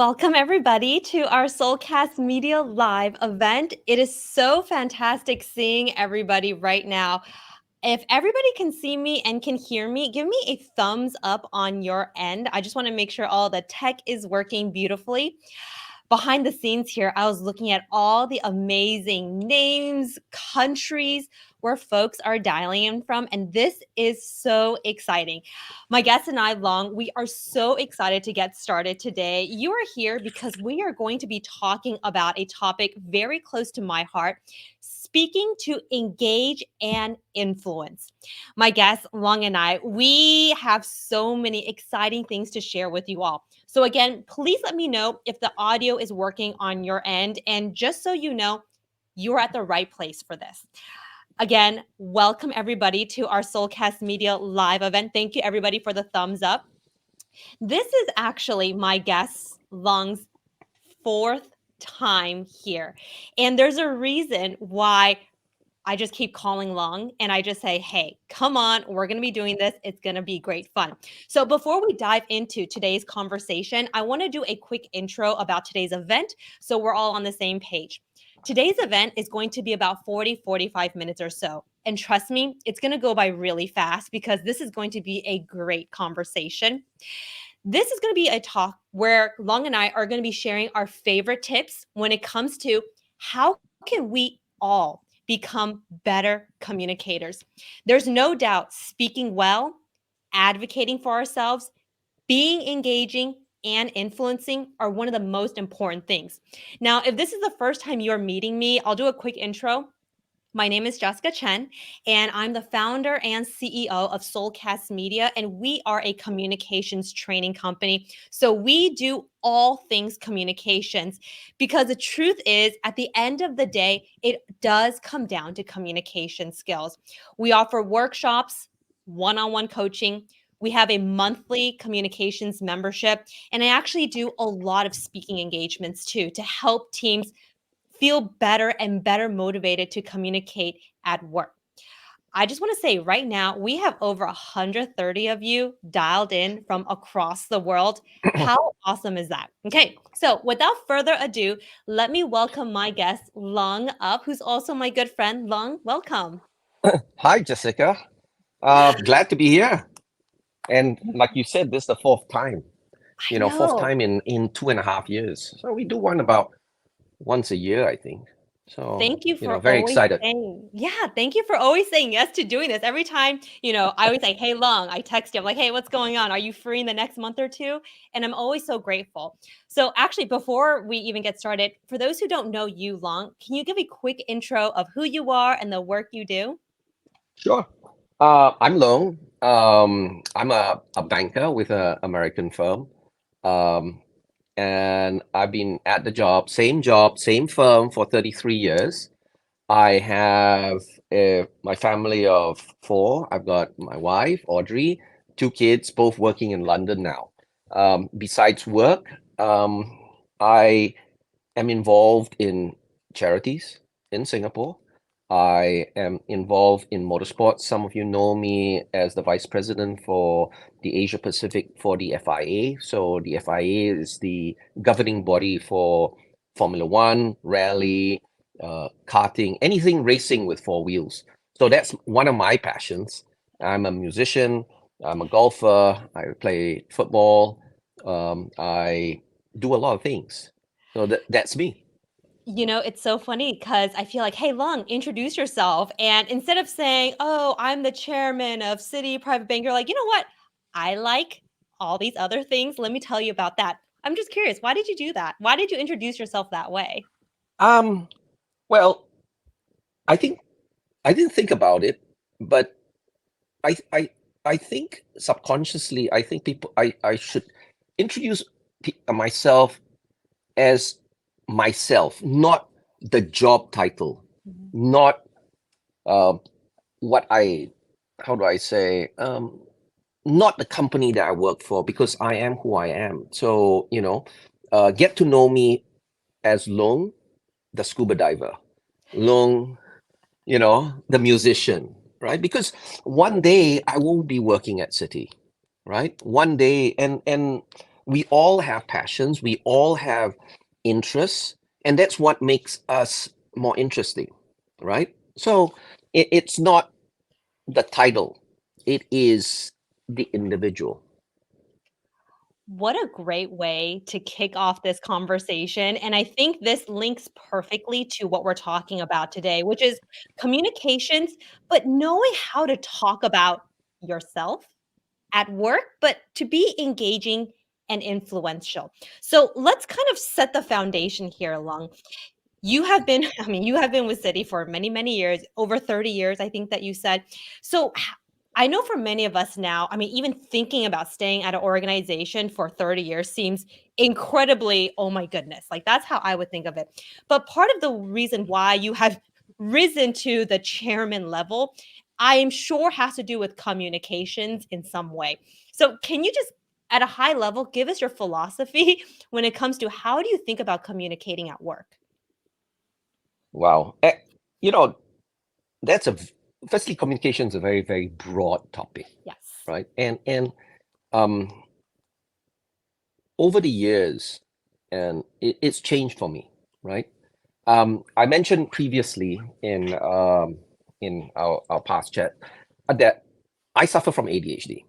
Welcome, everybody, to our Soulcast Media Live event. It is so fantastic seeing everybody right now. If everybody can see me and can hear me, give me a thumbs up on your end. I just want to make sure all the tech is working beautifully. Behind the scenes here, I was looking at all the amazing names, countries where folks are dialing in from, and this is so exciting. My guest and I, Lung, we are so excited to get started today. You are here because we are going to be talking about a topic very close to my heart, speaking to engage and influence. My guest, Lung, and I, we have so many exciting things to share with you all. So again, please let me know if the audio is working on your end. And just so you know, you're at the right place for this. Again, welcome everybody to our Soulcast Media live event. Thank you everybody for the thumbs up. This is actually my guest, Lung's fourth time here. And there's a reason why I just keep calling Lung and I just say, hey, come on, we're going to be doing this. It's going to be great fun. So before we dive into today's conversation, I want to do a quick intro about today's event so we're all on the same page. Today's event is going to be about 45 minutes or so. And trust me, it's going to go by really fast because this is going to be a great conversation. This is going to be a talk where Lung and I are going to be sharing our favorite tips when it comes to how can we all become better communicators. There's no doubt speaking well, advocating for ourselves, being engaging, and influencing are one of the most important things. Now, if this is the first time you're meeting me, I'll do a quick intro. My name is Jessica Chen, and I'm the founder and CEO of Soulcast Media, and we are a communications training company. So we do all things communications because the truth is, at the end of the day, it does come down to communication skills. We offer workshops, one-on-one coaching. We have a monthly communications membership, and I actually do a lot of speaking engagements too to help teams feel better and better motivated to communicate at work. I just want to say right now, we have over 130 of you dialed in from across the world. How awesome is that? Okay, so without further ado, let me welcome my guest, Lung, up, who's also my good friend. Lung, welcome. Hi, Jessica. Glad to be here. And like you said, this is the fourth time. I Fourth know. time in 2.5 years. So we do one about once a year, I think. So, Thank you for very always excited. thank you for always saying yes to doing this. Every time, I always say, hey, Lung, I text you. I'm like, hey, what's going on? Are you free in the next month or two? And I'm always so grateful. So actually, before we even get started, for those who don't know you, Lung, can you give a quick intro of who you are and the work you do? Sure. I'm Lung. I'm a banker with an American firm. Um, and I've been at the job, same firm for 33 years. I have my family of four. I've got my wife, Audrey, two kids, both working in London now. Besides work, I am involved in charities in Singapore. I am involved in motorsports. Some of you know me as the vice president for the Asia Pacific for the FIA. So the FIA is the governing body for Formula One, rally, karting, anything racing with four wheels. So that's one of my passions. I'm a musician. I'm a golfer. I play football. I do a lot of things. So that's me. It's so funny because I feel like, hey, Lung, introduce yourself. And instead of saying, oh, I'm the chairman of Citi Private Bank, you're like, you know what? I like all these other things. Let me tell you about that. I'm just curious. Why did you do that? Why did you introduce yourself that way? Um, well, I think I didn't think about it, but I I I think subconsciously I think I should introduce myself as myself, not the job title, Mhm. not uh, what how do I say, not the company that I work for, because I am who I am. So, get to know me as Long, the scuba diver, Long, the musician, right? Because one day I will be working at Citi, right? One day, and We all have passions, we all have interests, and that's what makes us more interesting, right? So it's not the title, it is the individual. What a great way to kick off this conversation. And I think this links perfectly to what we're talking about today, which is communications, but knowing how to talk about yourself at work, but to be engaging and influential. So let's kind of set the foundation here, Lung. You have been I mean, you have been with Citi for many, many years, over 30 years, I think that you said. So, I know for many of us now, I mean, even thinking about staying at an organization for 30 years seems incredibly, oh my goodness, like that's how I would think of it. But part of the reason why you have risen to the chairman level, I am sure has to do with communications in some way. So, can you just at a high level give us your philosophy when it comes to how do you think about communicating at work? Wow. You know, that's firstly, communication is a very, very broad topic, Yes. right? And um, over the years, and it's changed for me, right? I mentioned previously in our past chat that I suffer from ADHD.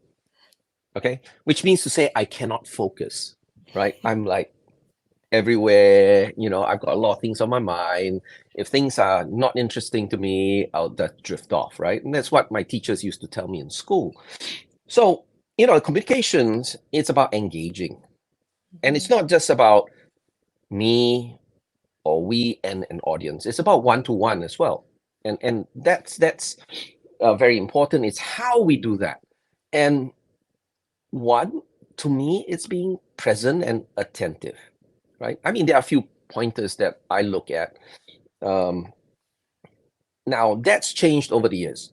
Okay, which means to say I cannot focus. Right, I'm like everywhere. I've got a lot of things on my mind. If things are not interesting to me, I'll just drift off. Right, and that's what my teachers used to tell me in school. So communications, it's about engaging, and it's Mhm. not just about me or we and an audience. It's about one to one as well, and that's very important. It's how we do that, and one to me, it's being present and attentive, right? I mean, there are a few pointers that I look at. Um, Now that's changed over the years.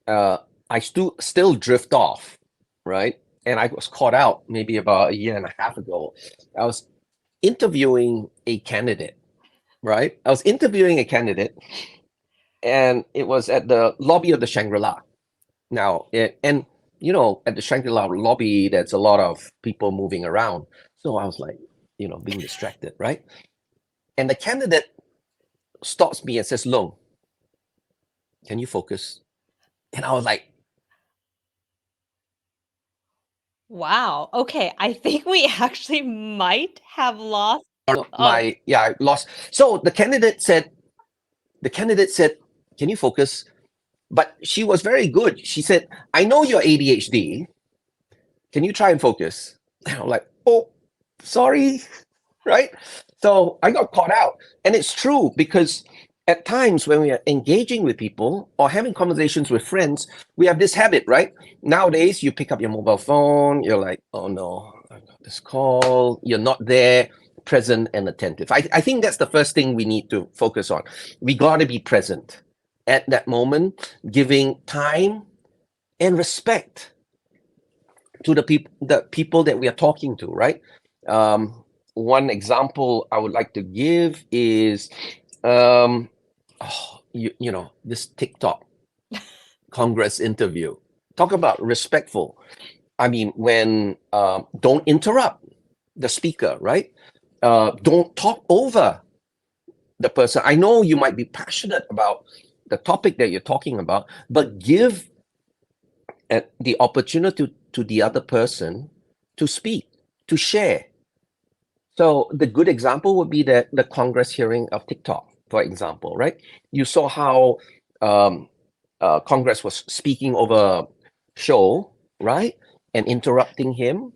Uh, I still drift off, right? And I was caught out maybe about a year and a half ago. I was interviewing a candidate, right? I was interviewing a candidate, and it was at the lobby of the Shangri-La. Now, and at the Shangri-La lobby, there's a lot of people moving around. So I was like, being distracted, right? And the candidate stops me and says, "Long, can you focus?" And I was like, Wow. Okay. I think we actually might have lost. Oh, yeah, I lost. So the candidate said, "Can you focus?" But she was very good. She said, "I know you're ADHD. Can you try and focus?" And I'm like, "Oh, sorry." Right? So I got caught out. And it's true because at times when we are engaging with people or having conversations with friends, we have this habit, right? Nowadays, you pick up your mobile phone, you're like, "Oh no, I got this call." You're not there, present and attentive. I think that's the first thing we need to focus on. We got to be present at that moment, giving time and respect to the people that we are talking to, right? One example I would like to give is this TikTok Congress interview. Talk about respectful. I mean, when don't interrupt the speaker, right? Don't talk over the person. I know you might be passionate about the topic that you're talking about, but give the opportunity to the other person to speak, to share. So the good example would be the Congress hearing of TikTok, for example, right? You saw how um, Congress was speaking over show, right, and interrupting him.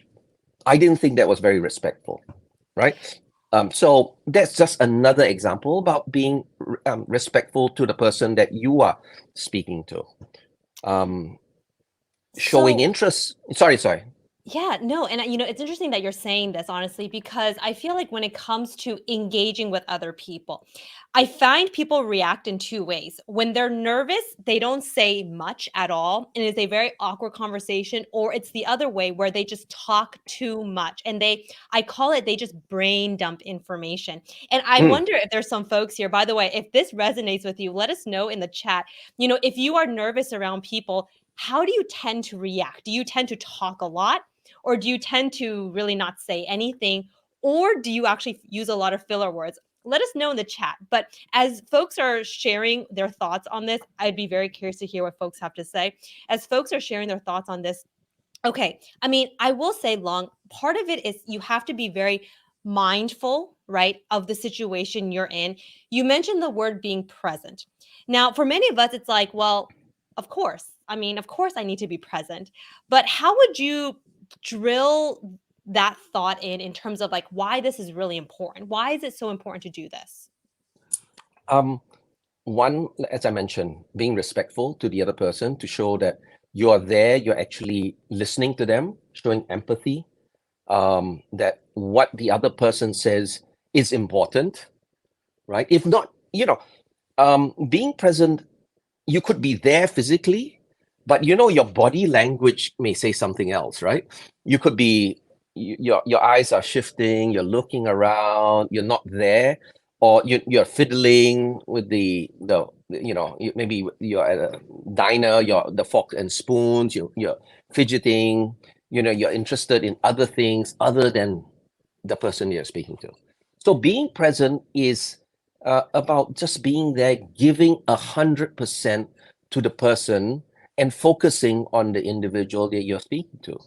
I didn't think that was very respectful, right? So that's just another example about being respectful to the person that you are speaking to. Um, Showing so interest. Sorry. yeah, no, and it's interesting that you're saying this honestly because I feel like when it comes to engaging with other people, I find people react in two ways. When they're nervous, they don't say much at all, and it's a very awkward conversation, or it's the other way where they just talk too much and I call it they just brain dump information. And I Mm. wonder if there's some folks here, by the way, if this resonates with you, let us know in the chat. If you are nervous around people, how do you tend to react? Do you tend to talk a lot? or do you tend to really not say anything, or do you actually use a lot of filler words? Let us know in the chat. But as folks are sharing their thoughts on this, I'd be very curious to hear what folks have to say. As folks are sharing their thoughts on this, okay, I mean, I will say, Long, part of it is you have to be very mindful, right, of the situation you're in. You mentioned the word being present. Now, for many of us, it's like, well, of course. I mean, of course I need to be present. But how would you drill that thought in terms of like why this is really important? Why is it so important to do this? Um, One, as I mentioned, being respectful to the other person to show that you are there, you're actually listening to them, showing empathy, that what the other person says is important, right? If not, being present, you could be there physically, but your body language may say something else, right? You could be your eyes are shifting, you're looking around, you're not there, or you're fiddling with maybe you're at a diner, you're the fork and spoons, you're fidgeting, you're interested in other things other than the person you're speaking to. So being present is about just being there, giving 100% to the person and focusing on the individual that you're speaking to.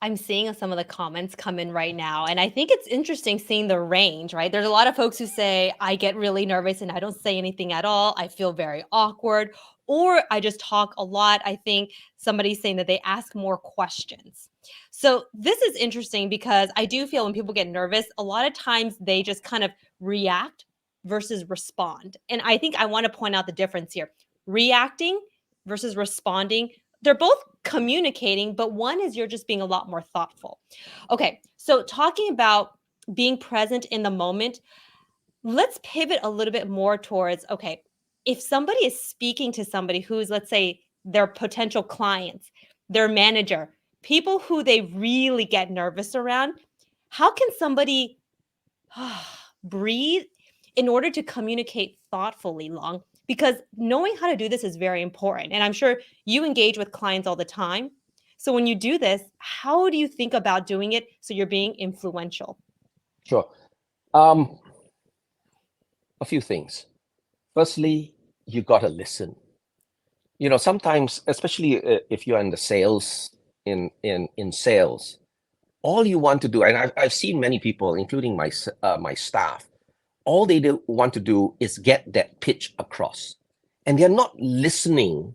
I'm seeing some of the comments come in right now. And I think it's interesting seeing the range, right? There's a lot of folks who say, I get really nervous and I don't say anything at all. I feel very awkward, or I just talk a lot. I think somebody's saying that they ask more questions. So this is interesting because I do feel when people get nervous, a lot of times they just kind of react versus respond. And I think I want to point out the difference here. Reacting versus responding, they're both communicating, but one is you're just being a lot more thoughtful. Okay, so talking about being present in the moment, let's pivot a little bit more towards okay, if somebody is speaking to somebody who's, let's say, their potential clients, their manager, people who they really get nervous around, how can somebody breathe in order to communicate thoughtfully, Long? Because knowing how to do this is very important. And I'm sure you engage with clients all the time. So when you do this, how do you think about doing it so you're being influential? Sure. Um, a few things. Firstly, you got to listen. Sometimes, especially if you're in the sales, in sales, all you want to do, and I've seen many people, including my staff, all they want to do is get that pitch across, and they're not listening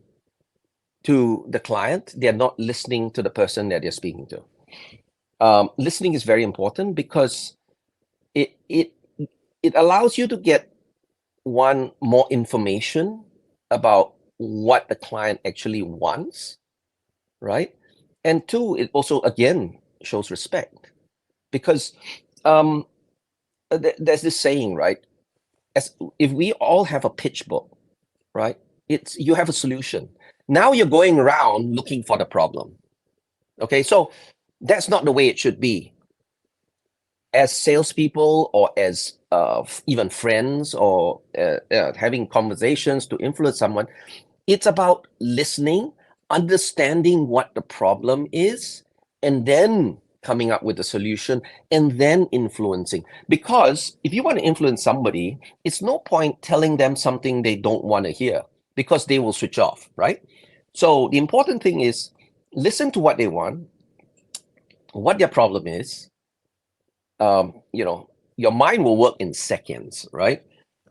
to the client. They're not listening to the person that they're speaking to. Listening is very important because it it it allows you to get one more information about what the client actually wants, right? And two, it also again shows respect because um, there's this saying, right? As if we all have a pitch book, right? It's you have a solution. Now you're going around looking for the problem. Okay, so that's not the way it should be. As salespeople or as even friends or having conversations to influence someone, it's about listening, understanding what the problem is, and then coming up with a solution and then influencing. Because if you want to influence somebody, it's no point telling them something they don't want to hear because they will switch off, right? So the important thing is listen to what they want, what their problem is. Your mind will work in seconds, right?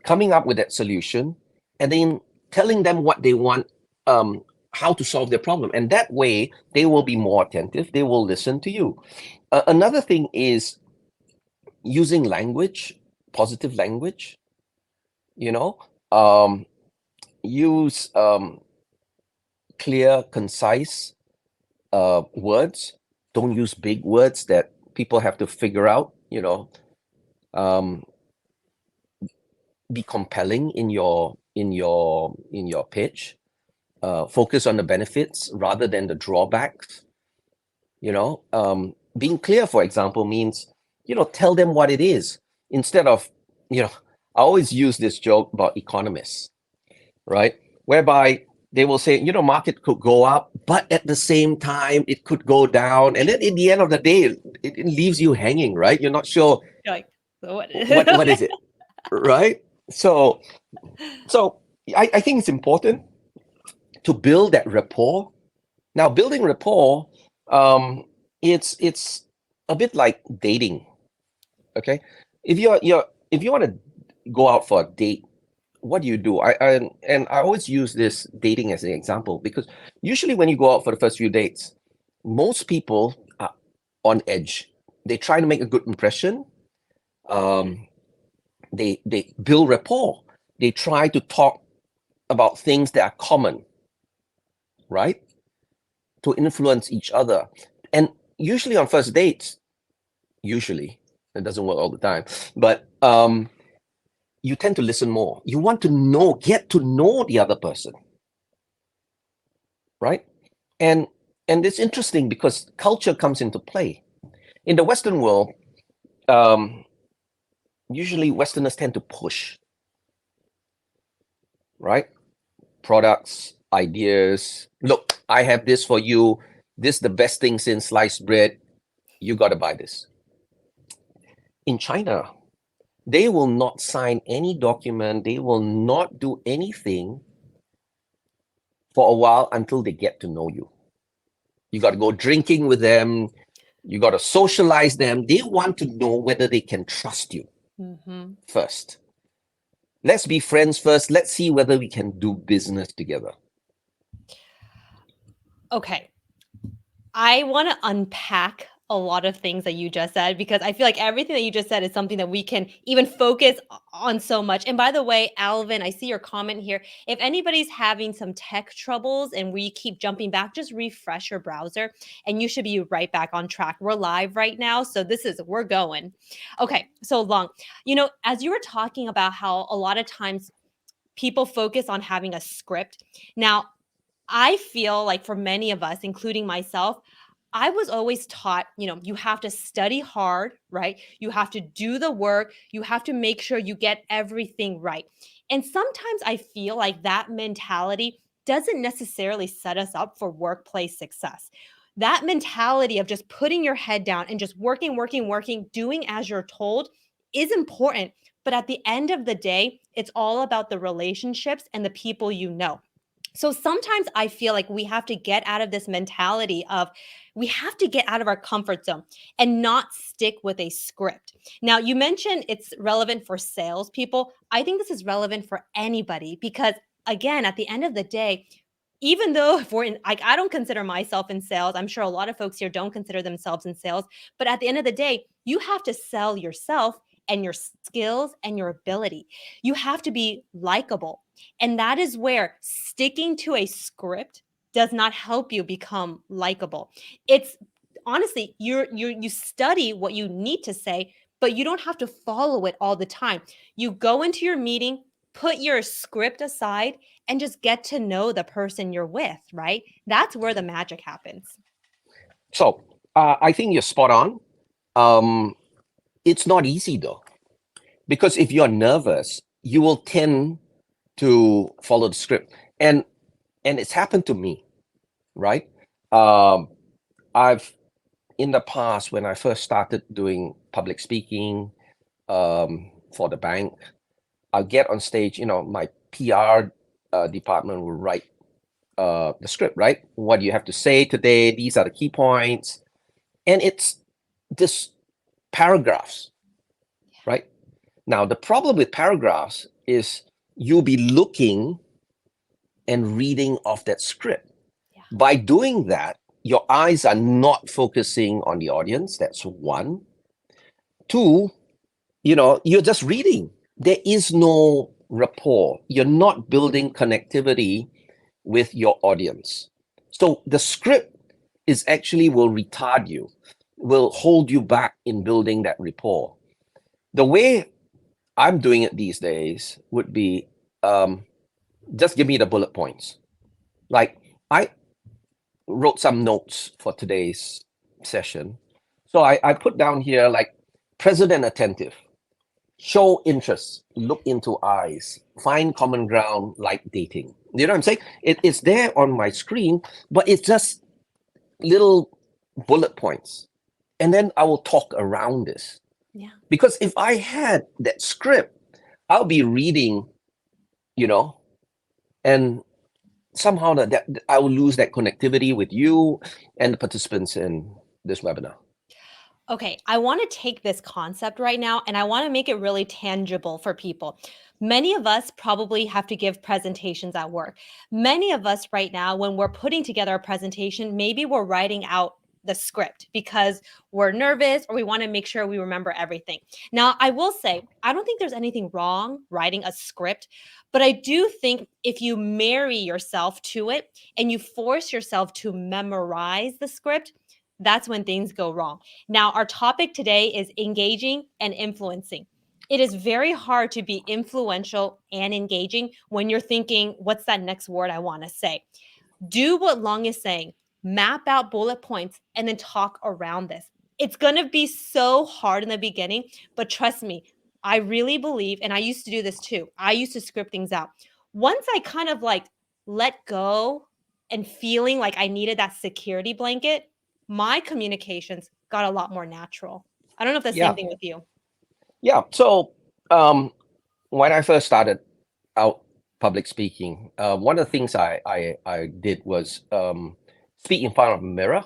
Coming up with that solution and then telling them what they want, how to solve their problem. And that way, they will be more attentive. They will listen to you. Another thing is using language, positive language, you know, um, use clear, concise words. Don't use big words that people have to figure out, um, be compelling in your pitch. Focus on the benefits rather than the drawbacks. Being clear, for example, means tell them what it is instead of I always use this joke about economists, right? Whereby they will say, market could go up, but at the same time, it could go down. And then in the end of the day, it leaves you hanging, right? You're not sure You're like, so what? what is it, right? So I think it's important to build that rapport. Now, building rapport, um, it's a bit like dating. Okay, if you want to go out for a date, what do you do? I always use this dating as an example because usually when you go out for the first few dates, most people are on edge. They try to make a good impression. Um, they build rapport. They try to talk about things that are common, right? To influence each other. And usually on first dates, usually it doesn't work all the time, but you tend to listen more. You want to get to know the other person, right? And it's interesting because culture comes into play. In the Western world, um, usually Westerners tend to push, right? Products, ideas. Look, I have this for you. This is the best thing since sliced bread. You got to buy this. In China, they will not sign any document. They will not do anything for a while until they get to know you. You got to go drinking with them. You got to socialize them. They want to know whether they can trust you first. Let's be friends first. Let's see whether we can do business together. Okay. I want to unpack a lot of things that you just said because I feel like everything that you just said is something that we can even focus on so much. And by the way, Alvin, I see your comment here. If anybody's having some tech troubles and we keep jumping back, just refresh your browser and you should be right back on track. We're live right now. So we're going. Okay. So Lung, as you were talking about how a lot of times people focus on having a script. Now, I feel like for many of us, including myself, I was always taught, you have to study hard, right? You have to do the work. You have to make sure you get everything right. And sometimes I feel like that mentality doesn't necessarily set us up for workplace success. That mentality of just putting your head down and just working, working, working, doing as you're told is important. But at the end of the day, it's all about the relationships and the people you know. So sometimes I feel like we have to get out of this mentality of we have to get out of our comfort zone and not stick with a script. Now, you mentioned it's relevant for salespeople. I think this is relevant for anybody because, again, at the end of the day, even though if we're in, like, I don't consider myself in sales, I'm sure a lot of folks here don't consider themselves in sales, but at the end of the day, you have to sell yourself and your skills and your ability. You have to be likable. And that is where sticking to a script does not help you become likable. It's honestly, you study what you need to say, but you don't have to follow it all the time. You go into your meeting, put your script aside, and just get to know the person you're with, right? That's where the magic happens. So I think you're spot on. It's not easy though, because if you're nervous, you will tend to follow the script, and it's happened to me, right? I've in the past when I first started doing public speaking for the bank, I'll get on stage. My PR department will write the script, right? What do you have to say today? These are the key points, and it's this paragraphs, right? Now the problem with paragraphs is you'll be looking and reading off that script. Yeah. By doing that, your eyes are not focusing on the audience. That's one. Two, you're just reading. There is no rapport. You're not building connectivity with your audience. So the script is actually will retard you, will hold you back in building that rapport. The way I'm doing it these days would be just give me the bullet points. Like I wrote some notes for today's session. So I put down here like present and attentive, show interest, look into eyes, find common ground like dating. You know what I'm saying? It's there on my screen, but it's just little bullet points. And then I will talk around this. Yeah. Because if I had that script, I'll be reading, you know, and somehow that I will lose that connectivity with you and the participants in this webinar. Okay, I want to take this concept right now and I want to make it really tangible for people. Many of us probably have to give presentations at work. Many of us right now, when we're putting together a presentation, maybe we're writing out the script because we're nervous or we want to make sure we remember everything. Now, I will say, I don't think there's anything wrong writing a script, but I do think if you marry yourself to it and you force yourself to memorize the script, that's when things go wrong. Now, our topic today is engaging and influencing. It is very hard to be influential and engaging when you're thinking, what's that next word I want to say? Do what Lung is saying, map out bullet points and then talk around this. It's going to be so hard in the beginning, but trust me, I really believe, and I used to do this too. I used to script things out. Once I kind of like let go and feeling like I needed that security blanket, my communications got a lot more natural. I don't know if the same Yeah, thing with you. yeah. So um, when I first started out public speaking, one of the things I did was speak in front of a mirror,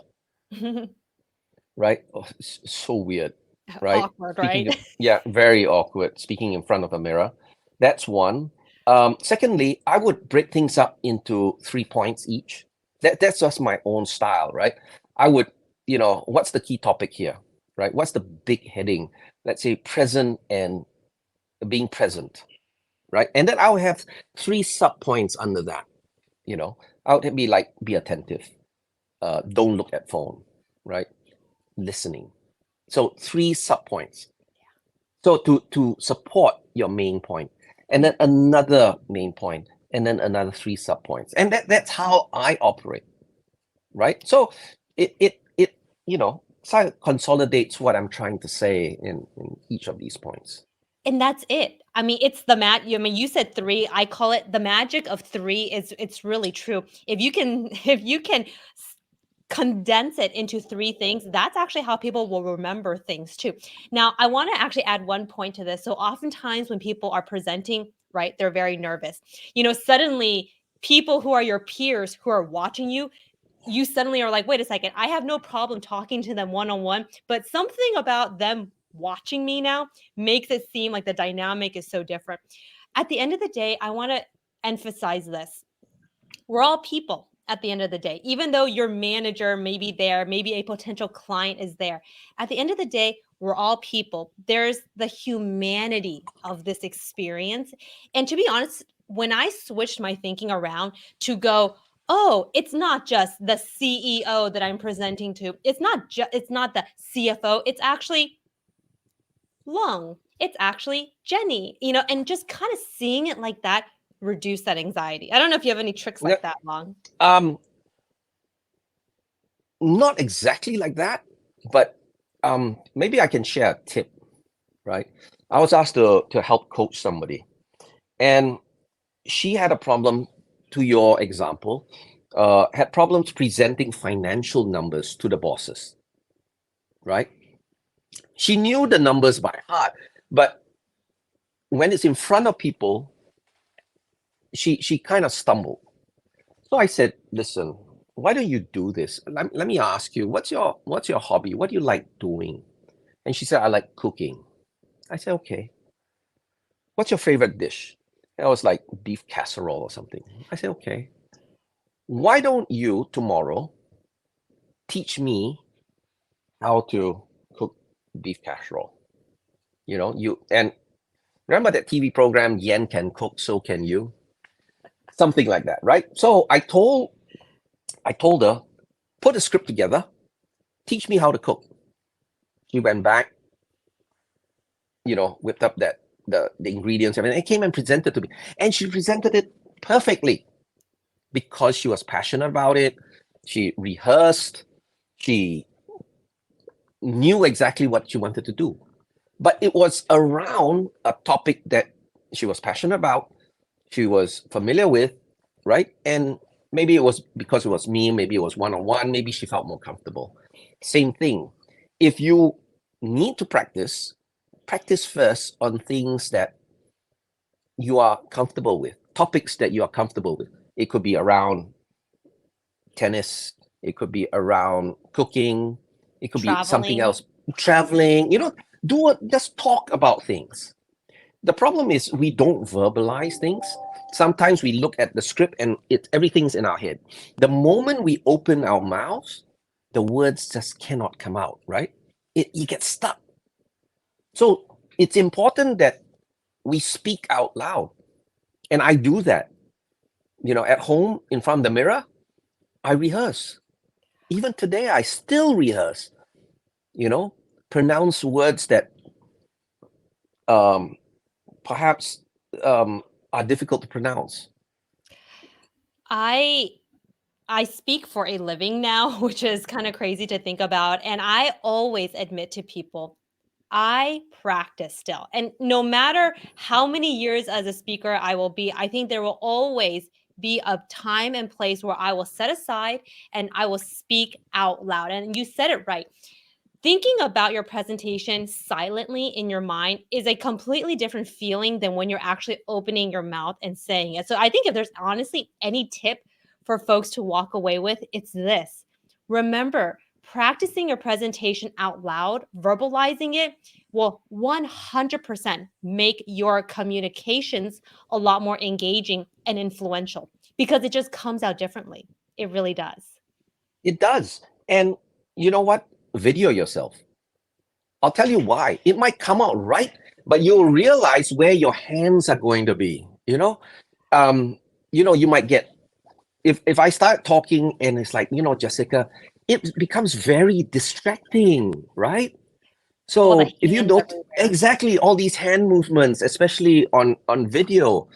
right? Oh, it's so weird, right? Awkward, right? Speaking, yeah, very awkward. Speaking in front of a mirror. That's one. Secondly, I would break things up into 3 points each. That's just my own style, right? I would, what's the key topic here, right? What's the big heading? Let's say present and being present, right? And then I would have 3 sub points under that. I would be like, be attentive, don't look at phone, right? Listening. So 3 sub points. So to support your main point, and then another main point, and then another 3 sub points, and that's how I operate, right? So it consolidates what I'm trying to say in each of these points. And that's it. I mean, it's the I mean, you said three. I call it the magic of three. It's really true. If you can, if you can condense it into three things, that's actually how people will remember things too. Now, I want to actually add one point to this. So, oftentimes when people are presenting, right, they're very nervous. Suddenly people who are your peers who are watching you, you suddenly are like, wait a second, I have no problem talking to them one on one, but something about them watching me now makes it seem like the dynamic is so different. At the end of the day, I want to emphasize this. We're all people at the end of the day, even though your manager may be there, maybe a potential client is there. At the end of the day, we're all people. There's the humanity of this experience. And to be honest, when I switched my thinking around to go, oh, it's not just the CEO that I'm presenting to. It's not the CFO. It's actually Lung. It's actually Jenny, and just kind of seeing it like that reduce that anxiety. I don't know if you have any tricks Yeah, like that, Lung. Um, not exactly like that, but maybe I can share a tip, right? I was asked to help coach somebody, and she had a problem, to your example, had problems presenting financial numbers to the bosses, right? She knew the numbers by heart, but when it's in front of people, she kind of stumbled. So I said, listen, why don't you do this? Let me ask you, what's your hobby? What do you like doing? And she said, I like cooking. I said, okay. What's your favorite dish? And I was like, beef casserole or something. I said, okay. Why don't you tomorrow teach me how to cook beef casserole? You and remember that TV program, Yen Can Cook, So Can You? Something like that, right? So I told her, put a script together, teach me how to cook. She went back, whipped up the ingredients, everything, and came and presented to me. And she presented it perfectly because she was passionate about it. She rehearsed, she knew exactly what she wanted to do. But it was around a topic that she was passionate about, she was familiar with, right? And maybe it was because it was me, maybe it was one-on-one, maybe she felt more comfortable. Same thing. If you need to practice first on things that you are comfortable with, topics that you are comfortable with. It could be around tennis, it could be around cooking, it could be something Traveling. else, traveling, just talk about things. The problem is we don't verbalize things. Sometimes we look at the script and everything's in our head. The moment we open our mouths, the words just cannot come out, right? You get stuck. So it's important that we speak out loud. And I do that. At home in front of the mirror, I rehearse. Even today, I still rehearse, you know, pronounce words that um, perhaps are difficult to pronounce. I I speak for a living now, which is kind of crazy to think about. And I always admit to people, I practice still. And no matter how many years as a speaker I will be, I think there will always be a time and place where I will set aside and I will speak out loud. And you said it right. Thinking about your presentation silently in your mind is a completely different feeling than when you're actually opening your mouth and saying it. So I think if there's honestly any tip for folks to walk away with, it's this. Remember, practicing your presentation out loud, verbalizing it will 100% make your communications a lot more engaging and influential because it just comes out differently. It really does. It does. And you know what? Video yourself. I'll tell you why. It might come out right, but you'll realize where your hands are going to be. Um, you might get if I start talking and it's like, Jessica, it becomes very distracting, right? All the So if you hands don't everywhere. exactly all these hand movements, especially on video.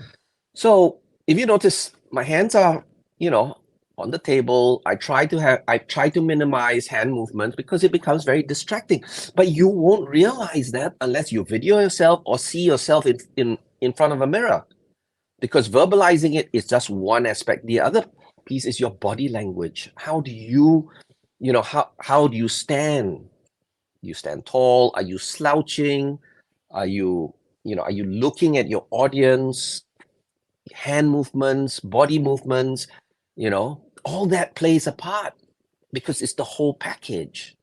So if you notice, my hands are, you know, on the table. I try to minimize hand movements because it becomes very distracting. But you won't realize that unless you video yourself or see yourself in front of a mirror. Because verbalizing it is just one aspect. The other piece is your body language. How do you, how do you stand? You stand tall? Are you slouching? Are you, are you looking at your audience? Hand movements, body movements, all that plays a part because it's the whole package.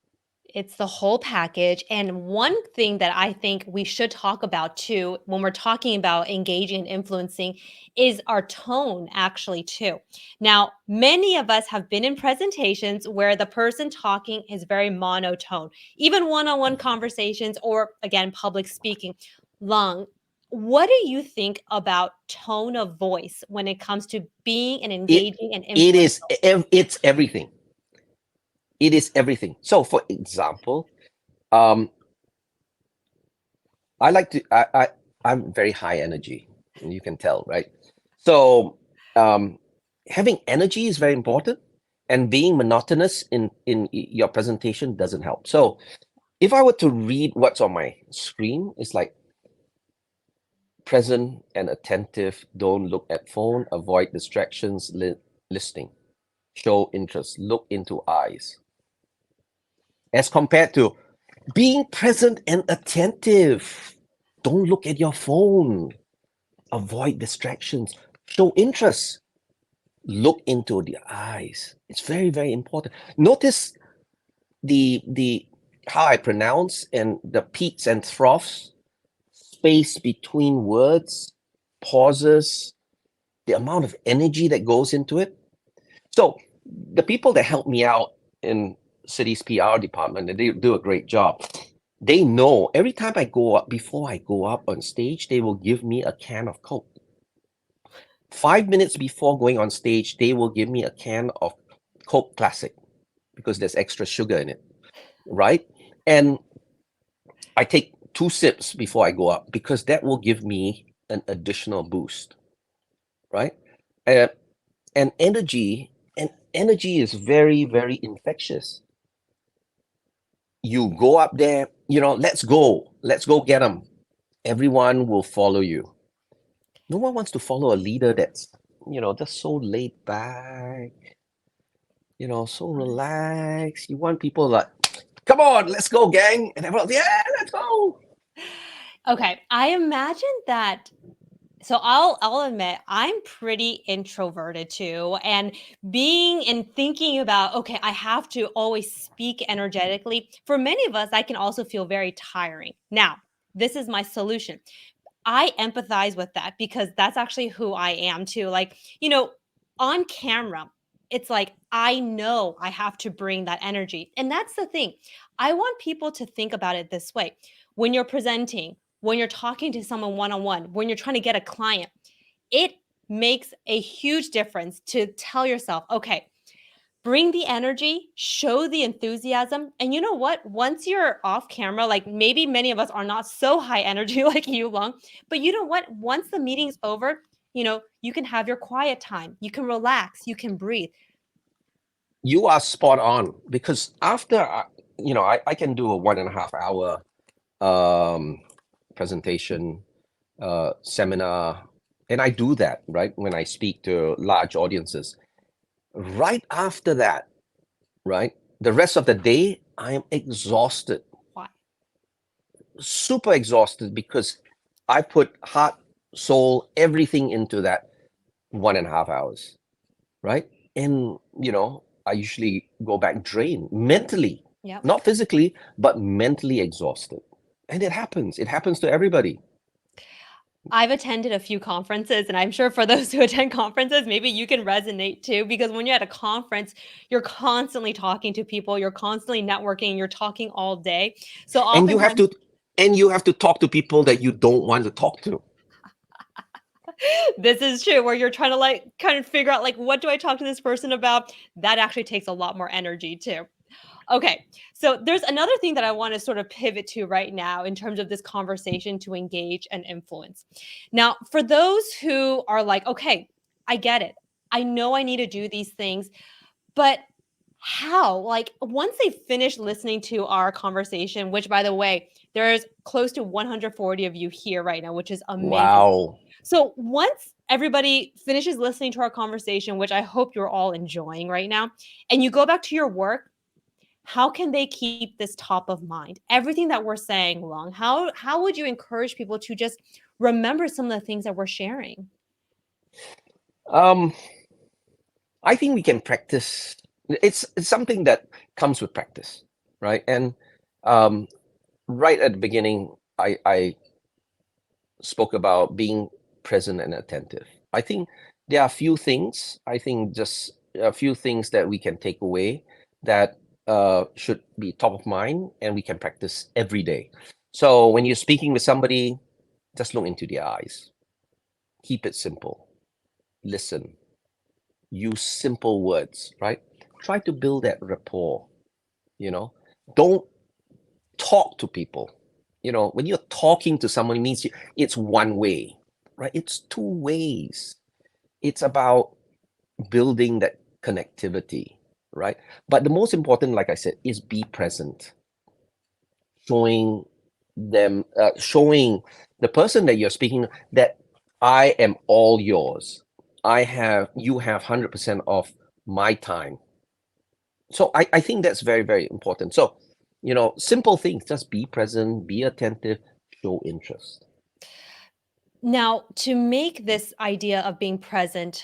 It's the whole package. And one thing that I think we should talk about too, when we're talking about engaging and influencing, is our tone, actually, too. Now, many of us have been in presentations where the person talking is very monotone, even one on one conversations or, again, public speaking. Lung, what do you think about tone of voice when it comes to being and It engaging and it is influential? it's everything. It is everything. So, for example, um, I like to I'm very high energy, and you can tell, right? So, um, having energy is very important, and being monotonous in your presentation doesn't help. So, if I were to read what's on my screen, it's like present and attentive, don't look at phone, avoid distractions, listening, show interest, look into eyes. As compared to being present and attentive, don't look at your phone, avoid distractions, show interest, look into the eyes. It's very, very important. Notice the how I pronounce and the peaks and troughs, space between words, pauses, the amount of energy that goes into it. So the people that help me out in Citi's PR department, and they do a great job. They know every time I go up, before I go up on stage, they will give me a can of Coke. 5 minutes before going on stage, they will give me a can of Coke Classic because there's extra sugar in it, right? And I take 2 sips before I go up because that will give me an additional boost, right? Uh, and energy is very, very infectious. You go up there, let's go get them. Everyone will follow you. No one wants to follow a leader that's just so laid back, so Love it. relaxed. You want people like, come on, let's go, gang. And everyone, yeah, let's go. Okay, I imagine that. So I'll admit I'm pretty introverted too, and being and thinking about, okay, I have to always speak energetically. For many of us, that can also feel very tiring. Now, this is my solution. I empathize with that because that's actually who I am too. Like, on camera, it's like I know I have to bring that energy. And that's the thing. I want people to think about it this way. When you're presenting, when you're talking to someone one on one, when you're trying to get a client, it makes a huge difference to tell yourself, okay, bring the energy, show the enthusiasm. And you know what? Once you're off camera, like maybe many of us are not so high energy like you, Long, but you know what? Once the meeting's over, you can have your quiet time. You can relax, you can breathe. You are spot on because after, I can do a 1.5 hour um, presentation, seminar, and I do that, right? When I speak to large audiences. Right after that, right? The rest of the day, I am exhausted, Why? super exhausted because I put heart, soul, everything into that 1.5 hours, right? And, I usually go back drained mentally, Yep. not physically, but mentally exhausted. And it happens. It happens to everybody. I've attended a few conferences, and I'm sure for those who attend conferences, maybe you can resonate too, because when you're at a conference, you're constantly talking to people, you're constantly networking, you're talking all day. So And you have oftentimes, to and you have to talk to people that you don't want to talk to. this is true, where you're trying to like kind of figure out like what do I talk to this person about? That actually takes a lot more energy too. Okay. So there's another thing that I want to sort of pivot to right now in terms of this conversation to engage and influence. Now, for those who are like, okay, I get it. I know I need to do these things, but how? Like once they finish listening to our conversation, which by the way, there's close to 140 of you here right now, which is amazing. Wow. So once everybody finishes listening to our conversation, which I hope you're all enjoying right now, and you go back to your work, how can they keep this top of mind? Everything that we're saying, Long, how would you encourage people to just remember some of the things that we're sharing? Um, I think we can practice. It's something that comes with practice, right? And um, right at the beginning, I spoke about being present and attentive. I think there are a few things. I think just a few things that we can take away that should be top of mind, and we can practice every day. So when you're speaking with somebody, just look into their eyes. Keep it simple. Listen. Use simple words, right? Try to build that rapport. You know, don't talk to people. When you're talking to someone, it means it's one way, right? It's two ways. It's about building that connectivity, right? But the most important, like I said, is be present, showing showing the person that you're speaking that I am all yours. You have 100% of my time. So I think that's very, very important. So, simple things, just be present, be attentive, show interest. Now, to make this idea of being present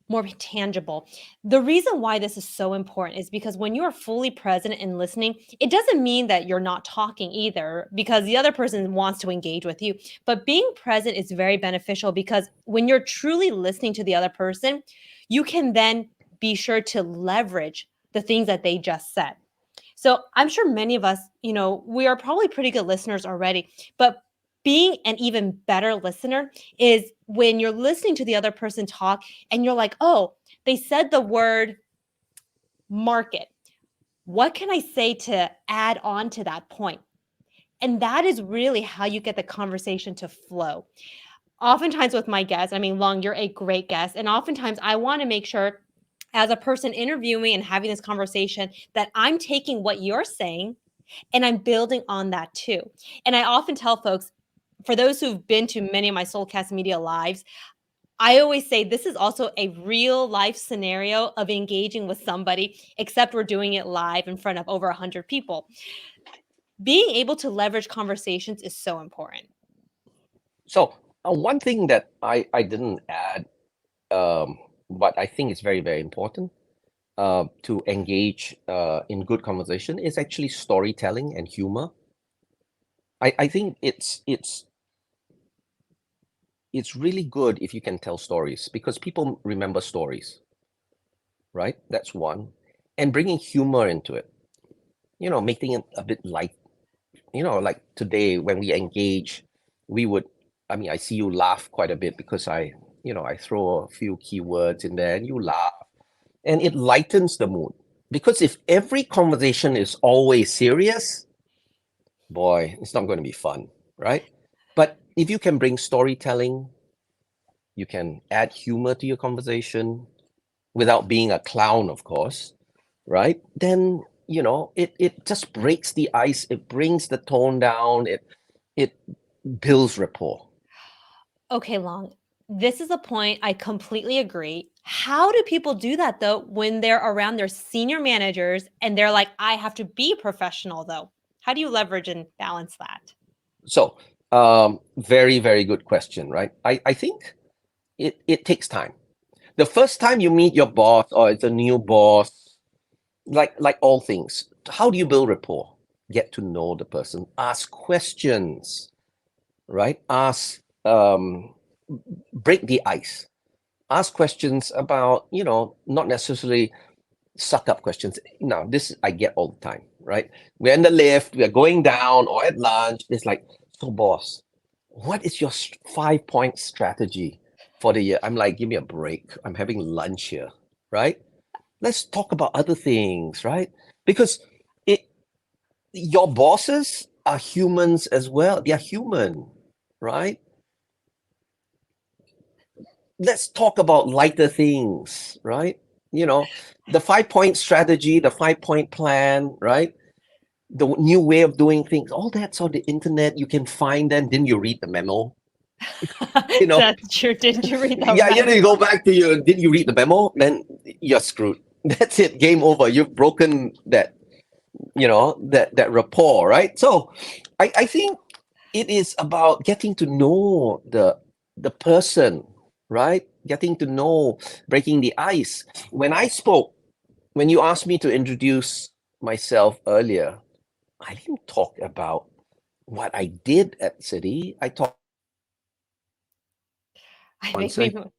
more tangible. The reason why this is so important is because when you are fully present and listening, it doesn't mean that you're not talking either because the other person wants to engage with you. But being present is very beneficial because when you're truly listening to the other person, you can then be sure to leverage the things that they just said. So I'm sure many of us, we are probably pretty good listeners already, but being an even better listener is when you're listening to the other person talk and you're like, oh, they said the word market. What can I say to add on to that point? And that is really how you get the conversation to flow. Oftentimes with my guests, I mean, Long, you're a great guest. And oftentimes I want to make sure as a person interviewing and having this conversation that I'm taking what you're saying and I'm building on that too. And I often tell folks, for those who've been to many of my Soulcast Media lives, I always say this is also a real life scenario of engaging with somebody, except we're doing it live in front of over 100 people. Being able to leverage conversations is so important. So one thing that I didn't add, um, but I think is very, very important to engage in good conversation is actually storytelling and humor. I think it's really good if you can tell stories because people remember stories, right? That's one. And bringing humor into it, making it a bit light. Like today when we engage, we would, I mean, I see you laugh quite a bit because I throw a few keywords in there and you laugh and it lightens the mood. Because if every conversation is always serious, boy, it's not going to be fun, right? But if you can bring storytelling, you can add humor to your conversation without being a clown, of course, right? Then, it just breaks the ice, it brings the tone down, it builds rapport. Okay, Long, this is a point I completely agree. How do people do that though when they're around their senior managers and they're like, I have to be professional though? How do you leverage and balance that? So, very, very good question, right? I think it takes time. The first time you meet your boss or it's a new boss, like all things, how do you build rapport? Get to know the person, ask questions, right? Break the ice. Ask questions about, not necessarily suck up questions. Now, this I get all the time, right? We're in the lift, we're going down or at lunch. It's like, so boss, what is your 5-point strategy for the year? I'm like, give me a break. I'm having lunch here, right? Let's talk about other things, right? Because it your bosses are humans as well. They are human, right? Let's talk about lighter things, right? You know, the 5-point strategy, the 5-point plan, right? The new way of doing things, all that's on the internet. You can find them. Didn't you read the memo? You know, That's true. Didn't you read the yeah, memo? you go back to your, did you read the memo? Then you're screwed. That's it. Game over. You've broken that rapport, right? So I think it is about getting to know the person, right? Getting to know, breaking the ice. When you asked me to introduce myself earlier, I didn't talk about what I did at Citi. I talked I one think we second.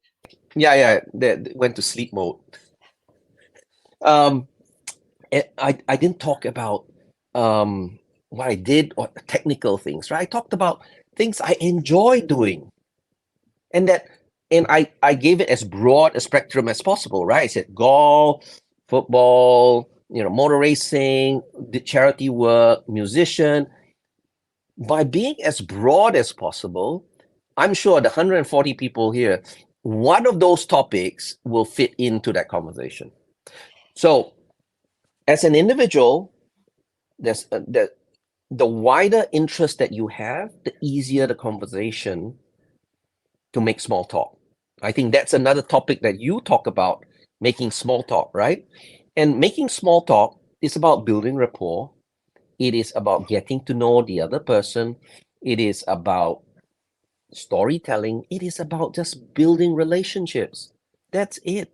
Yeah, they went to sleep mode. Um, I didn't talk about what I did or technical things, right? I talked about things I enjoy doing, and I gave it as broad a spectrum as possible, right? I said golf, football, motor racing, did charity work, musician. By being as broad as possible, I'm sure the 140 people here, one of those topics will fit into that conversation. So, as an individual, the wider interest that you have, the easier the conversation to make small talk. I think that's another topic that you talk about, making small talk, right? And making small talk is about building rapport. It is about getting to know the other person. It is about storytelling. It is about just building relationships. That's it.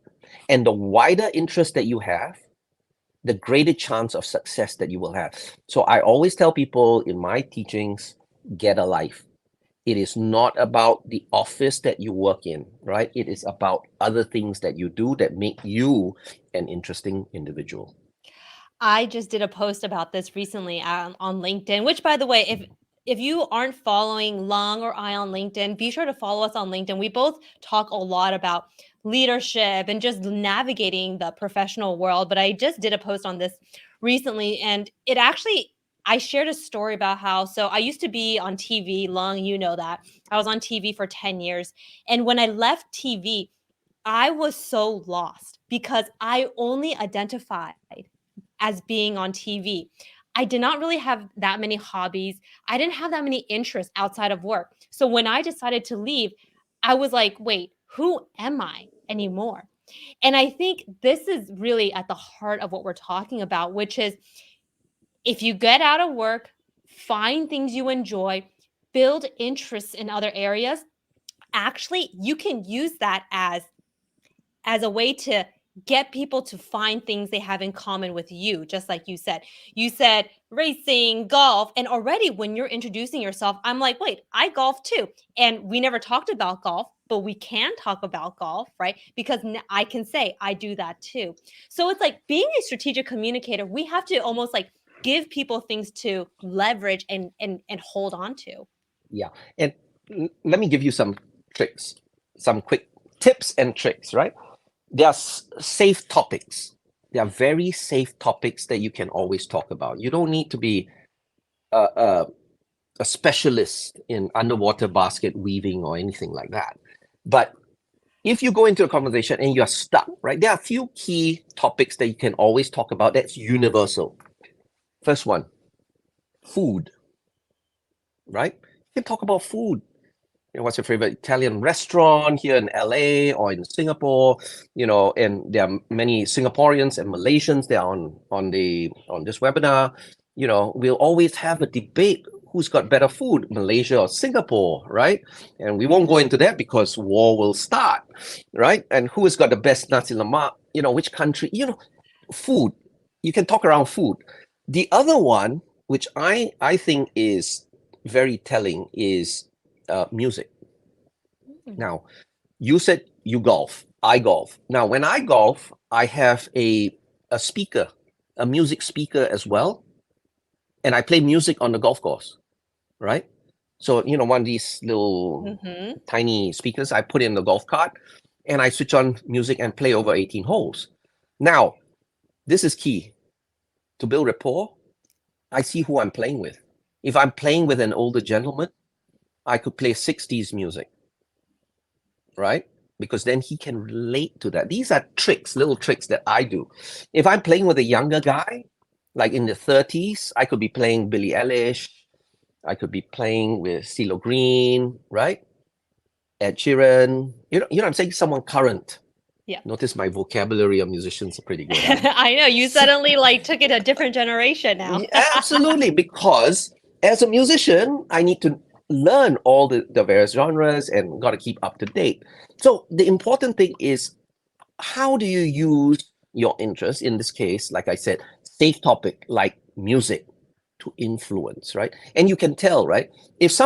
And the wider interest that you have, the greater chance of success that you will have. So I always tell people in my teachings, get a life. It is not about the office that you work in, right? It is about other things that you do that make you an interesting individual. I just did a post about this recently on LinkedIn, which by the way, if you aren't following Lung or I on LinkedIn, be sure to follow us on LinkedIn. We both talk a lot about leadership and just navigating the professional world, but I just did a post on this recently and it actually I shared a story about how so I used to be on TV, Lung, you know that. I was on TV for 10 years and when I left TV, I was so lost because I only identified as being on TV. I did not really have that many hobbies. I didn't have that many interests outside of work. So when I decided to leave, I was like, wait, who am I anymore? And I think this is really at the heart of what we're talking about, which is if you get out of work, find things you enjoy, build interests in other areas, actually you can use that as a way to get people to find things they have in common with you. Just like you said racing, golf, and already when you're introducing yourself, I'm like, wait, I golf too. And we never talked about golf, but we can talk about golf, right? Because I can say I do that too. So it's like being a strategic communicator, we have to almost like give people things to leverage and hold on to. Yeah. And let me give you some tricks, some quick tips and tricks, right? There are safe topics. There are very safe topics that you can always talk about. You don't need to be a, a, a specialist in underwater basket weaving or anything like that. But if you go into a conversation and you're stuck, right, there are a few key topics that you can always talk about that's universal. First one, food, right? You can talk about food. What's your favorite Italian restaurant here in LA or in Singapore? And there are many Singaporeans and Malaysians that are on this webinar. We'll always have a debate who's got better food, Malaysia or Singapore, right? And we won't go into that because war will start, right? And who has got the best nasi lemak? Which country? Food. You can talk around food. The other one, which I think is very telling, is music. Now, you said you golf. I golf. Now, when I golf, I have a speaker, a music speaker as well, and I play music on the golf course, right? So one of these little tiny speakers I put in the golf cart, and I switch on music and play over 18 holes. Now, this is key to build rapport. I see who I'm playing with. If I'm playing with an older gentleman, I could play 60s music, right? Because then he can relate to that. These are tricks, little tricks that I do. If I'm playing with a younger guy, like in the 30s, I could be playing Billie Eilish. I could be playing with CeeLo Green, right? Ed Sheeran. I'm saying someone current. Yeah. Notice my vocabulary of musicians are pretty good. Huh? I know you suddenly like took it a different generation now. Absolutely, because as a musician, I need to learn all the various genres and got to keep up to date. So the important thing is, how do you use your interest, in this case, like I said, safe topic like music, to influence, right? And you can tell, right? If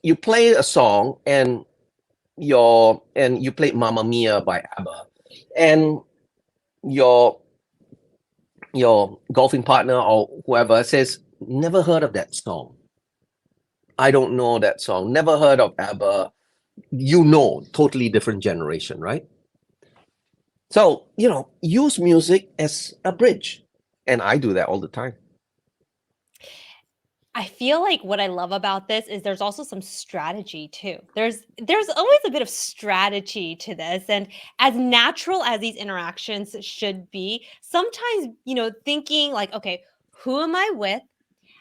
you play a song and you play Mamma Mia by ABBA, and your golfing partner or whoever says, never heard of that song. I don't know that song. Never heard of ABBA. Totally different generation, right? So, use music as a bridge. And I do that all the time. I feel like what I love about this is there's also some strategy too. There's always a bit of strategy to this, and as natural as these interactions should be, sometimes, thinking like, okay, who am I with?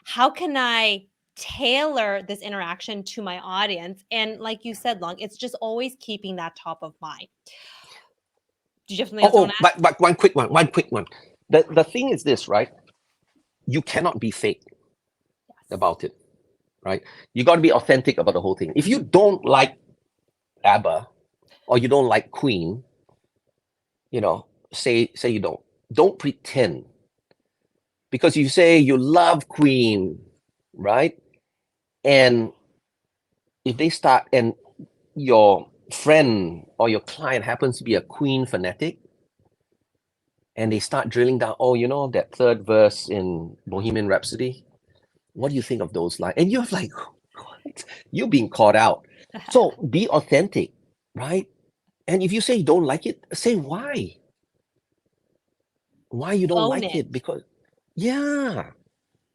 How can I tailor this interaction to my audience? And like you said, Lung, it's just always keeping that top of mind. Do you have something else you want to add? But one quick one. The thing is this, right? You cannot be fake about it, right? You got to be authentic about the whole thing. If you don't like ABBA or you don't like Queen, say you don't pretend, because you say you love Queen, right? And if they start, and your friend or your client happens to be a Queen fanatic, and they start drilling down, that third verse in Bohemian Rhapsody, what do you think of those lines? And you're like, what? You're being caught out. So be authentic, right? And if you say you don't like it, say why. Why you don't Own like it. it? Because, yeah,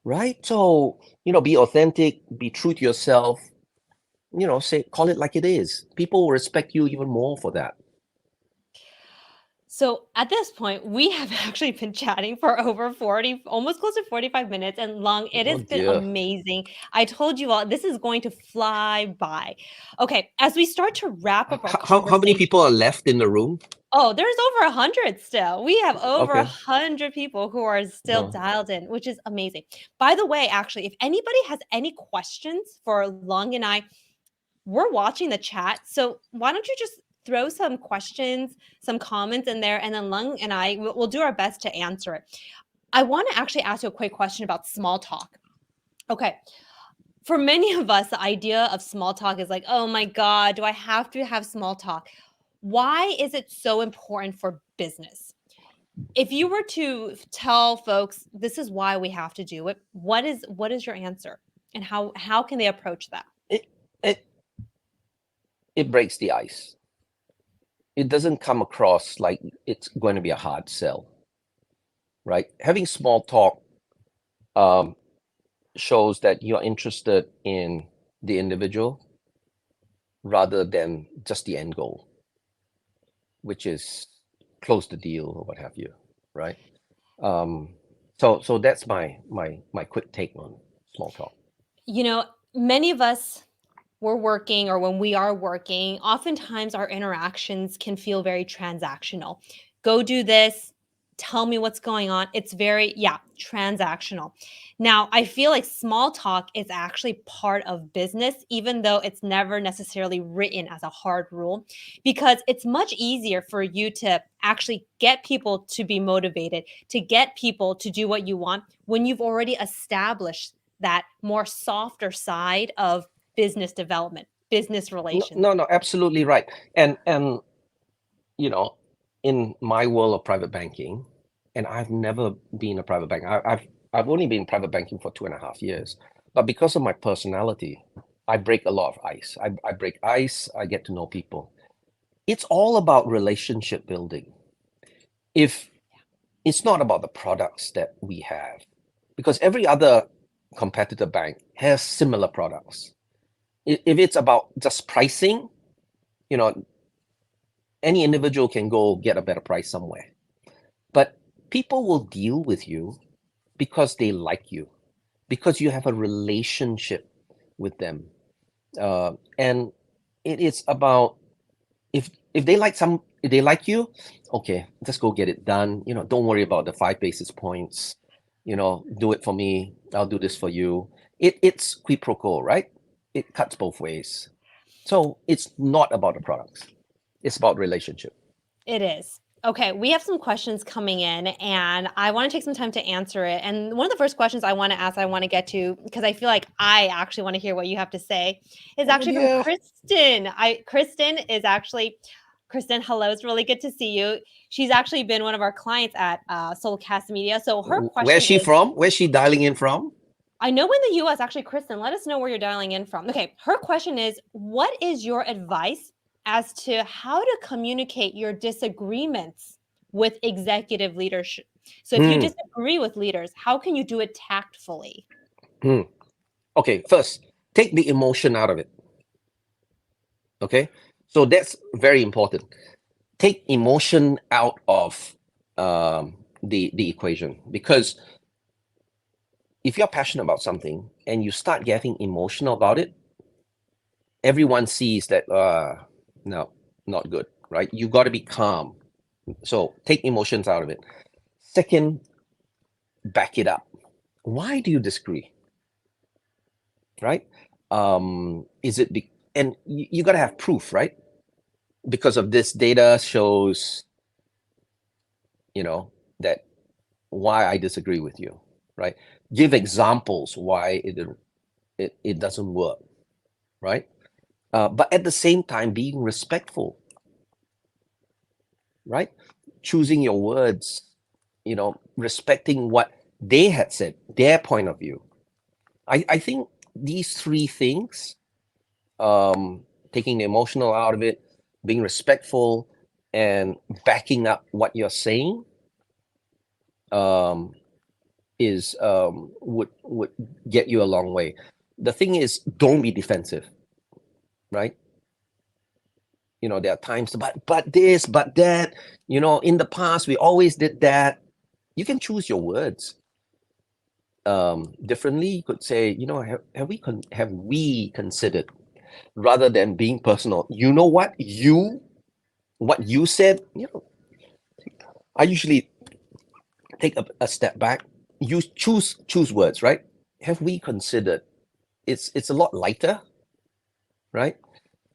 right? So, be authentic, be true to yourself, call it like it is. People will respect you even more for that. So at this point, we have actually been chatting for over 40, almost close to 45 minutes. And Lung, it Oh has been dear. amazing. I told you all, this is going to fly by. Okay, as we start to wrap up our How many conversation, people are left in the room? oh, there's over 100 still. We have over Okay. 100 people who are still Uh, dialed in, which is amazing. By the way, actually, if anybody has any questions for Lung and I, we're watching the chat. So why don't you just throw some questions, some comments in there, and then Lung and I will do our best to answer it. I want to actually ask you a quick question about small talk. Okay. For many of us, the idea of small talk is like, oh my God, do I have to have small talk? Why is it so important for business? If you were to tell folks this is why we have to do it, what is your answer? And how can they approach that? it it it breaks the ice. It doesn't come across like it's going to be a hard sell, right? Having small talk um, shows that you're interested in the individual rather than just the end goal, which is close the deal or what have you, right? Um, so that's my quick take on small talk. You know, many of us we're working or when we are working, oftentimes our interactions can feel very transactional. Go do this, tell me what's going on. It's very, yeah, transactional. Now, I feel like small talk is actually part of business, even though it's never necessarily written as a hard rule, because it's much easier for you to actually get people to be motivated, to get people to do what you want when you've already established that more softer side of business development, business No, relations. no, no, absolutely right. And you know, in my world of private banking, and I've never been a private bank. I've only been private banking for 2.5 years, but because of my personality, I break a lot of ice. I break ice. I get to know people. It's all about relationship building. If it's not about the products that we have, because every other competitor bank has similar products. If it's about just pricing, you know, any individual can go get a better price somewhere. But people will deal with you because they like you, because you have a relationship with them. And it is about if they like if they like you, okay, just go get it done. Don't worry about the 5 basis points. Do it for me. I'll do this for you. It's quid pro quo, right? It cuts both ways. So it's not about the products. It's about relationship. It is. Okay, we have some questions coming in, and I want to take some time to answer it. And one of the first questions I want to ask, I want to get to, because I feel like I actually want to hear what you have to say, is Oh actually from dear. Kristen. Kristen, hello. It's really good to see you. She's actually been one of our clients at Soulcast Media. So her Where's question she is, from? Where's she dialing in from? I know in the US, actually, Kristen, let us know where you're dialing in from. Okay, her question is, what is your advice as to how to communicate your disagreements with executive leadership? So if you Hmm. disagree with leaders, how can you do it tactfully? Hmm. Okay, first, take the emotion out of it. Okay, so that's very important. Take emotion out of the equation, because if you're passionate about something and you start getting emotional about it, everyone sees that no, not good, right? You got to be calm. So take emotions out of it. Second, back it up. Why do you disagree, right? Is it and you got to have proof, right? Because of this data shows, that why I disagree with you, right? Give examples why it doesn't work, right? But at the same time, being respectful, right? Choosing your words, respecting what they had said, their point of view. I think these three things, taking the emotional out of it, being respectful, and backing up what you're saying, um, is would get you a long way. The thing is, don't be defensive, right? There are times, but this, but that. In the past we always did that. You can choose your words differently. You could say, have we considered, rather than being personal. You know what you said. I usually take a step back. You choose words, right? Have we considered? It's a lot lighter, right?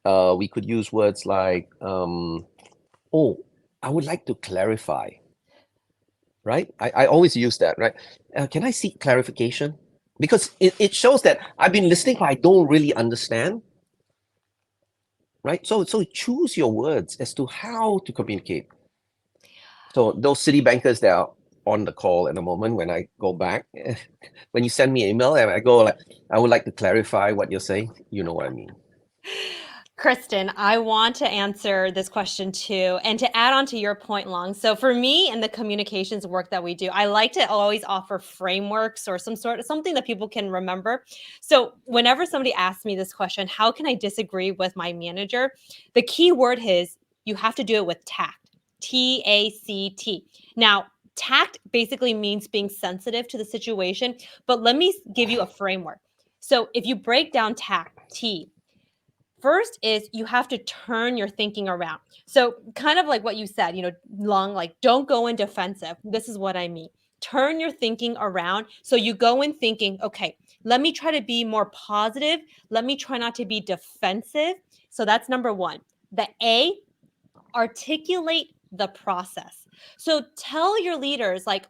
We could use words like, oh, I would like to clarify, right? I always use that, right? Can I seek clarification? Because it shows that I've been listening, but I don't really understand, right? So choose your words as to how to communicate. So those Citi bankers that are on the call at the moment, when I go back, when you send me an email and I go like, I would like to clarify what you're saying, you know what I mean. Kristen, I want to answer this question too, and to add on to your point, Long. So for me and the communications work that we do, I like to always offer frameworks or something that people can remember. So whenever somebody asks me this question, how can I disagree with my manager? The key word is you have to do it with tact. TACT. Now, tact basically means being sensitive to the situation, but let me give you a framework. So if you break down tact, T, first is you have to turn your thinking around. So, kind of like what you said, Long, like don't go in defensive. This is what I mean. Turn your thinking around. So, you go in thinking, okay, let me try to be more positive. Let me try not to be defensive. So, that's number one. The A, articulate the process. So, tell your leaders, like,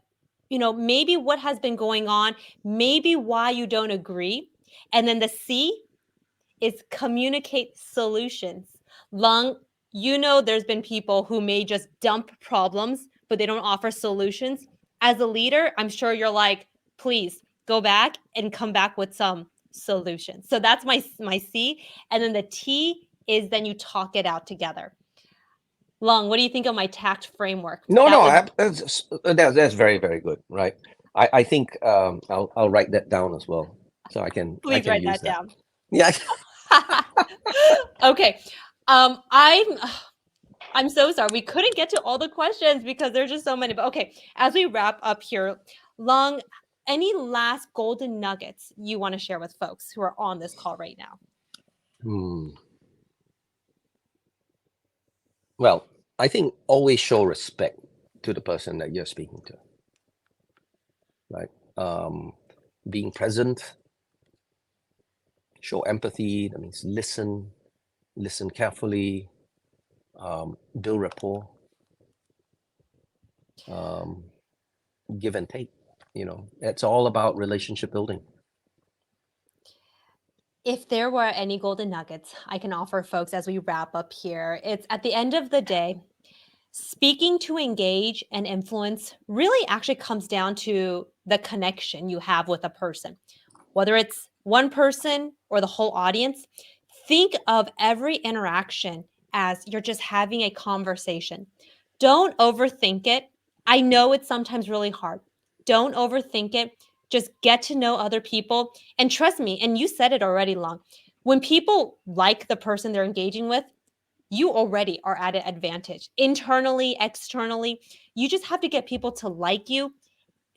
maybe what has been going on, maybe why you don't agree. And then the C, is communicate solutions. Lung, there's been people who may just dump problems, but they don't offer solutions. As a leader, I'm sure you're like, please go back and come back with some solutions. So that's my C. And then the T is then you talk it out together. Lung, what do you think of my tact framework? No, That no, was that's very, very good, right? I think I'll write that down as well, so I please can write use that that. down. Yeah. Okay. I'm so sorry. We couldn't get to all the questions because there's just so many. But okay, as we wrap up here, Long, any last golden nuggets you want to share with folks who are on this call right now? Hmm. Well, I think always show respect to the person that you're speaking to, right? Being present, show empathy. That means listen carefully, build rapport, um, give and take. It's all about relationship building. If there were any golden nuggets I can offer folks as we wrap up here, it's at the end of the day, speaking to engage and influence really actually comes down to the connection you have with a person. Whether it's one person or the whole audience, think of every interaction as you're just having a conversation. Don't overthink it. I know it's sometimes really hard. Don't overthink it. Just get to know other people. And trust me, and you said it already, Long. When people like the person they're engaging with, you already are at an advantage internally, externally. You just have to get people to like you,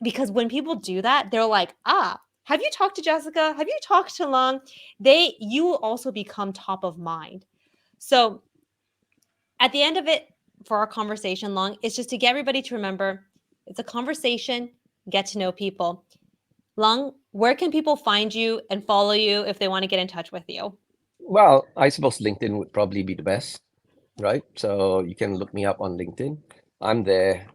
because when people do that, they're like, have you talked to Jessica? Have you talked to Long? You will also become top of mind. So at the end of it, for our conversation, Long, it's just to get everybody to remember it's a conversation, get to know people. Long, where can people find you and follow you if they want to get in touch with you? Well, I suppose LinkedIn would probably be the best, right? So you can look me up on LinkedIn. I'm there.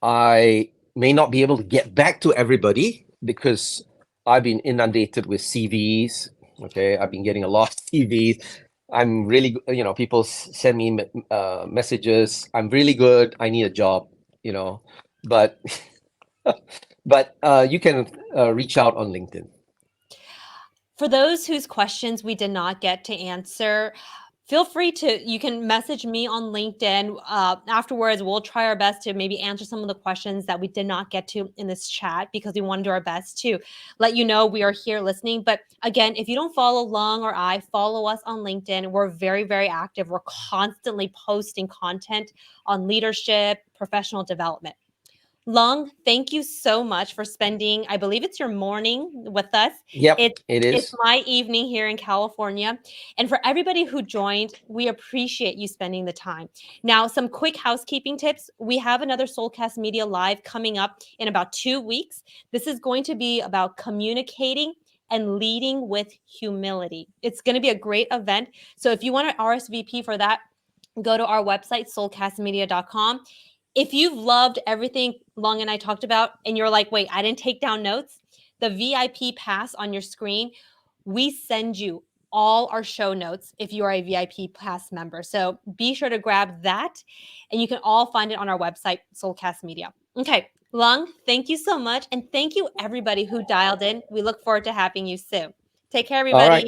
I may not be able to get back to everybody because I've been inundated with CVs. Okay, I've been getting a lot of CVs. I'm really, people send me messages. I'm really good. I need a job, but but you can reach out on LinkedIn. For those whose questions we did not get to answer, feel free to, you can message me on LinkedIn. Afterwards, we'll try our best to maybe answer some of the questions that we did not get to in this chat, because we want to do our best to let you know we are here listening. But again, if you don't follow Lung or I, follow us on LinkedIn. We're very, very active. We're constantly posting content on leadership, professional development. Lung, thank you so much for spending, I believe it's your morning with us. Yep, It's it it's is. my evening here in California. And for everybody who joined, we appreciate you spending the time. Now, some quick housekeeping tips. We have another Soulcast Media Live coming up in about 2 weeks. This is going to be about communicating and leading with humility. It's going to be a great event. So if you want to RSVP for that, go to our website, soulcastmedia.com. If you've loved everything Long and I talked about and you're like, wait, I didn't take down notes, the VIP pass on your screen, we send you all our show notes if you are a VIP pass member. So be sure to grab that, and you can all find it on our website, Soulcast Media. Okay, Lung, thank you so much. And thank you, everybody who dialed in. We look forward to having you soon. Take care, All right. everybody.